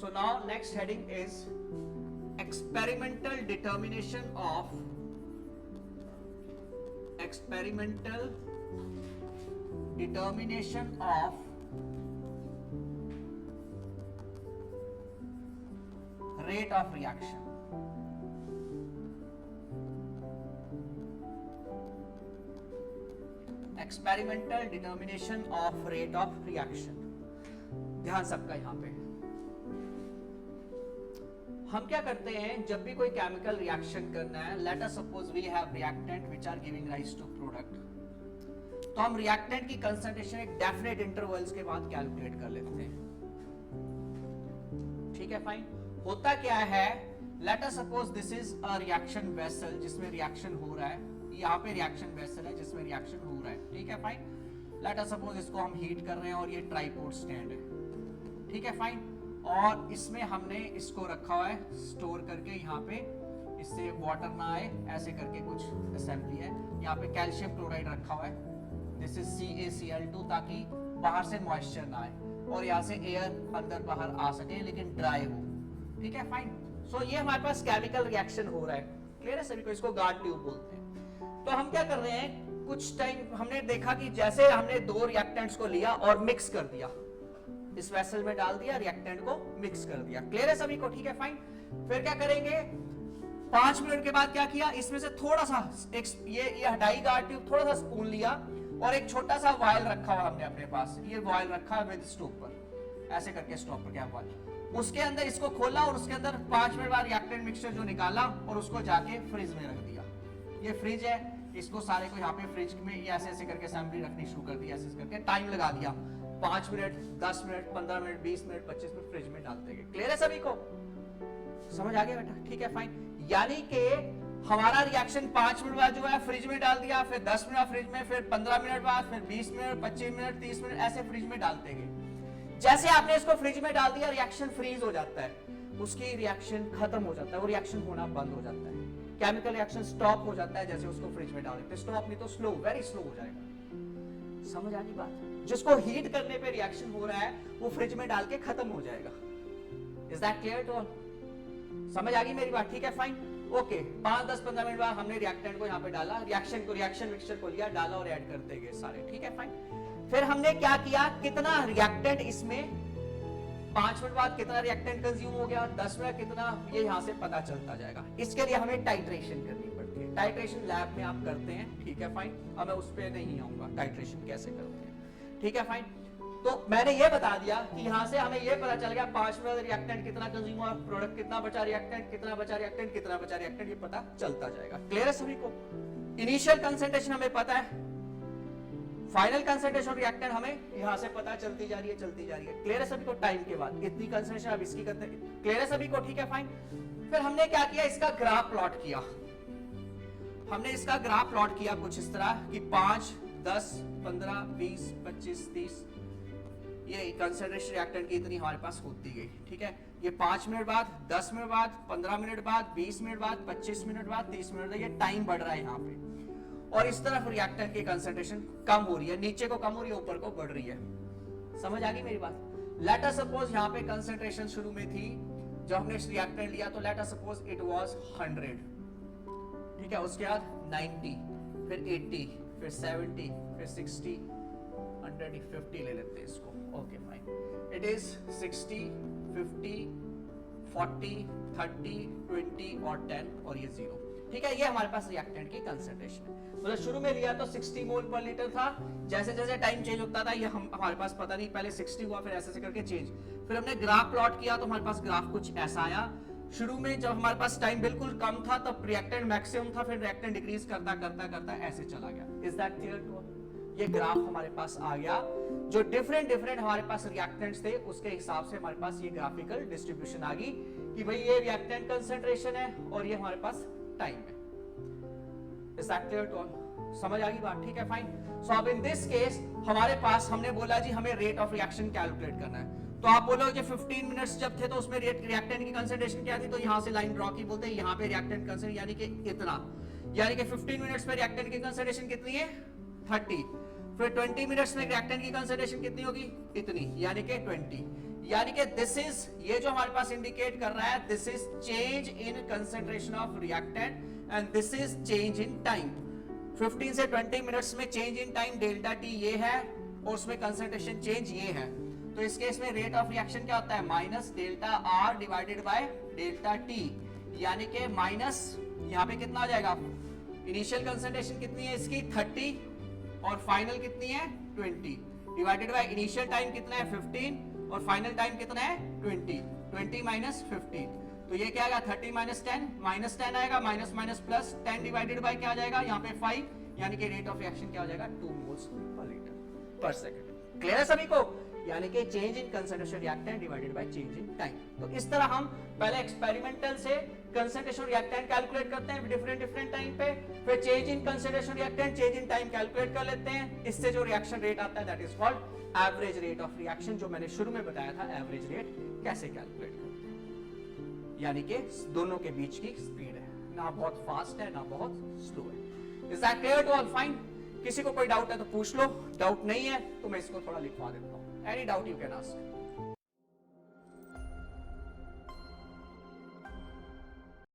So now next heading is experimental determination of rate of reaction. Experimental determination of rate of reaction. ध्यान सबका यहां पे। हम क्या करते हैं जब भी कोई केमिकल रिएक्शन करना है, let us suppose we have reactant which are giving rise to product, तो हम रिएक्टेंट की कंसंट्रेशन एक डेफिनेट इंटरवल्स के बाद कैलकुलेट कर लेते हैं। ठीक है, फाइन। होता क्या है, let us suppose this is a reaction vessel जिसमें रिएक्शन हो रहा है, यहाँ पे रिएक्शन वेसल है जिसमें रिएक्शन हो रहा है। ठीक है, फाइन। लेट अस सपोज इसको हम हीट कर रहे हैं और ये ट्राइपोड स्टैंड है। ठीक है, फाइन। और इसमें हमने इसको रखा हुआ है स्टोर करके, यहाँ पे इससे वाटर ना आए ऐसे करके कुछ असेंबली है। यहाँ पे कैल्शियम क्लोराइड रखा हुआ है, दिस इज CaCl2, ताकि बाहर से मॉइस्चर ना आए और यहाँ से एयर अंदर बाहर आ सके लेकिन ड्राई हो। ठीक है, फाइन। सो ये हमारे पास केमिकल रिएक्शन हो रहा है। क्लियर है सभी को? इसको गार्ड ट्यूब बोलते हैं। तो हम क्या कर रहे हैं, कुछ टाइम हमने देखा कि जैसे हमने दो रिएक्टेंट्स को लिया और मिक्स कर दिया, इस वेसल में डाल दिया, रिएक्टेंट को मिक्स कर दिया। क्लियर है सभी को? ठीक है, फाइन। फिर क्या करेंगे, 5 मिनट के बाद क्या किया, इसमें से थोड़ा सा ये हटाई गार्ड ट्यूब, थोड़ा सा स्पून लिया और एक छोटा सा वायल रखा हुआ हमने अपने पास, ये वायल रखा विद स्टॉपर, ऐसे करके स्टॉपर क्या वायल, उसके अंदर इसको खोला और उसके अंदर 5 मिनट बाद रिएक्टेंट मिक्सचर जो निकाला और उसको जाके फ्रिज में रख दिया। ये फ्रिज है, इसको सारे को यहाँ पे फ्रिज में ऐसे ऐसे करके असेंबली रखनी शुरू कर दी, ऐसे करके टाइम लगा दिया, 5 minute, 10 minute, 15 minute, 20 minute, 25 minute fridge में डालते गए। क्लियर है सभी को? समझ आ गया बेटा? ठीक है, फाइन। यानी कि हमारा रिएक्शन 5 मिनट बाद जो है फ्रिज में डाल दिया, फिर 10 मिनट फ्रिज में, फिर 15 मिनट बाद, फिर 20 मिनट, 25 मिनट, 30 मिनट, ऐसे फ्रिज में डालते गए। जैसे आपने इसको फ्रिज में डाल दिया, रिएक्शन फ्रीज हो जाता है, उसकी रिएक्शन खत्म हो जाता है, वो रिएक्शन होना बंद हो जाता है, केमिकल रिएक्शन स्टॉप हो जाता है जैसे उसको फ्रिज में डाल देते हैं। स्टॉप नहीं तो स्लो, वेरी स्लो हो जाएगा। समझ आ गई बात? जिसको हीट करने पे रिएक्शन हो रहा है वो फ्रिज में डाल के खत्म हो जाएगा। Is that clear to all? समझ आ गई मेरी बात? ठीक है, फाइन, ओके। 5, 10, 15 मिनट बाद हमने रिएक्टेंट को यहाँ पे डाला, रिएक्शन मिक्सचर को लिया, डाला और ऐड करते गए सारे। ठीक है, फाइन। फिर हमने क्या किया, कितना रिएक्टेंट इसमें 5 मिनट बाद कितना रिएक्टेंट कंज्यूम हो गया, 10 मिनट कितना, ये यहाँ से पता चलता जाएगा। इसके लिए हमें टाइट्रेशन करनी पड़ती है। टाइट्रेशन लैब में आप करते हैं। ठीक है, फाइन। अब मैं उस पर नहीं आऊंगा टाइट्रेशन कैसे करते हैं। ठीक है, फाइन। तो मैंने ये बता दिया कि यहाँ से हमें ये पता चल गया 5 मिनट रिएक्टेंट कितना कंज्यूम हुआ, प्रोडक्ट कितना बचा, रिएक्टेंट कितना बचा, रिएक्टेंट कितना बचा, रिएक्टेंट, ये पता चलता जाएगा। क्लियर है सभी को? इनिशियल कंसंट्रेशन हमें पता है, फाइनल कंसंट्रेशन रिएक्टेंट हमें यहां से पता चलती जा रही है, चलती जा रही है। क्लियर है सभी को? टाइम के बाद इतनी कंसंट्रेशन अब इसकी करते हैं। क्लियर है सभी को? ठीक है, फाइन। फिर हमने क्या किया, इसका ग्राफ प्लॉट किया। हमने इसका ग्राफ प्लॉट किया कुछ इस तरह कि 5, 10, 15, 20, 25, 30, ये कंसंट्रेशन रिएक्टेंट की इतनी हमारे पास होती गई। ठीक है, ये 5 मिनट बाद, 10 मिनट बाद, 15 मिनट बाद, 20 मिनट बाद, 25 मिनट बाद, 30 मिनट बाद, ये टाइम बढ़ रहा है यहाँ पे। और इस तरफ रिएक्टेंट की कंसंट्रेशन कम हो रही है, नीचे को कम हो रही है, ऊपर को बढ़ रही है। समझ आ गई मेरी बात? लेट अस सपोज यहाँ पे कंसंट्रेशन शुरू में थी, जब हमने रिएक्टेंट लिया तो late us suppose it was 100। ठीक है, उसके बाद 90, फिर 80, फिर 70, फिर 60, 100, 50 ले लेते हैं इसको। Okay, fine. इट इज 60, 50, 40, 30, 20 और 10 और ये 0। ठीक है, ये हमारे पास रिएक्टेंट की कंसंट्रेशन है। मतलब शुरू में लिया तो 60 मोल पर लीटर था, जैसे जैसे टाइम चेंज होता था ये हमारे पास पता नहीं, पहले 60 हुआ, फिर ऐसे ऐसे करके चेंज। फिर हमने ग्राफ प्लॉट किया तो हमारे पास ग्राफ कुछ ऐसा आया। शुरू में जब हमारे पास टाइम बिल्कुल कम था तब रिएक्टेंट मैक्सिमम था, फिर रिएक्टेंट डिक्रीज करता करता करता ऐसे चला गया। Is that clear to all? ये ग्राफ हमारे पास आ गया, जो डिफरेंट हमारे पास रिएक्टेंट्स थे उसके हिसाब से हमारे पास ये ग्राफिकल डिस्ट्रीब्यूशन आ गई कि भाई ये रिएक्टेंट कंसंट्रेशन है और ये हमारे पास टाइम है। Is that clear to all? समझ आ गई बात? ठीक है, फाइन। सो अब इन दिस केस हमारे पास हमने बोला जी हमें रेट ऑफ रिएक्शन कैलकुलेट करना है। तो आप बोलोगे 15 मिनट्स जब थे तो उसमें रिएक्टेंट की कंसंट्रेशन क्या थी, तो यहाँ से लाइन ड्रॉ की बोलते हैं, यहाँ पे रिएक्टेंट कंसंट्रेशन यानी कि इतना, यानी कि 15 मिनट्स में रिएक्टेंट की कंसंट्रेशन कितनी है, 30। फिर 20 मिनट्स में रिएक्टेंट की कंसंट्रेशन कितनी होगी, इतनी, यानी कि 20। यानी कि दिस इज, ये जो हमारे पास इंडिकेट कर रहा है, this is change in concentration of reactant and this is change in time. 15 से 20 मिनट्स में change in time delta T ये है और उसमें कंसेंट्रेशन चेंज ये है। तो इस केस में रेट ऑफ रिएक्शन क्या होता है, minus delta R divided by delta T, यानी कि माइनस यहाँ पे कितना आ जाएगा, इनिशियल कंसेंट्रेशन कितनी है इसकी 30 और फाइनल कितनी है 20, डिवाइडेड बाय इनिशियल टाइम कितना है 15 और फाइनल टाइम कितना है 20 माइनस 15, तो ये क्या आएगा 30 माइनस 10 आएगा, minus minus plus 10 divided by क्या आ जाएगा यहाँ पे 5, यानी कि रेट ऑफ रिएक्शन क्या हो जाएगा 2 मोल्स पर लीटर पर सेकंड। क्लियर है सभी को, यानी कि change in concentration reactant divided by change in time. तो इस तरह हम पहले एक्सपेरिमेंटल से कंसेंट्रेशन रिएक्टेंट कैलकुलेट करते हैं डिफरेंट टाइम पे, फिर change in concentration reactant change in time calculate कर लेते हैं, इससे जो रिएक्शन रेट आता है that is called average rate of reaction, जो मैंने शुरू में बताया था एवरेज रेट कैसे कैलकुलेट करते हैं, यानी कि दोनों के बीच की स्पीड है, ना बहुत फास्ट है ना बहुत स्लो है। Is that clear to all? Fine. किसी को कोई डाउट है तो पूछ लो, डाउट नहीं है तो मैं इसको थोड़ा लिखवा देता हूं। Any doubt you can ask.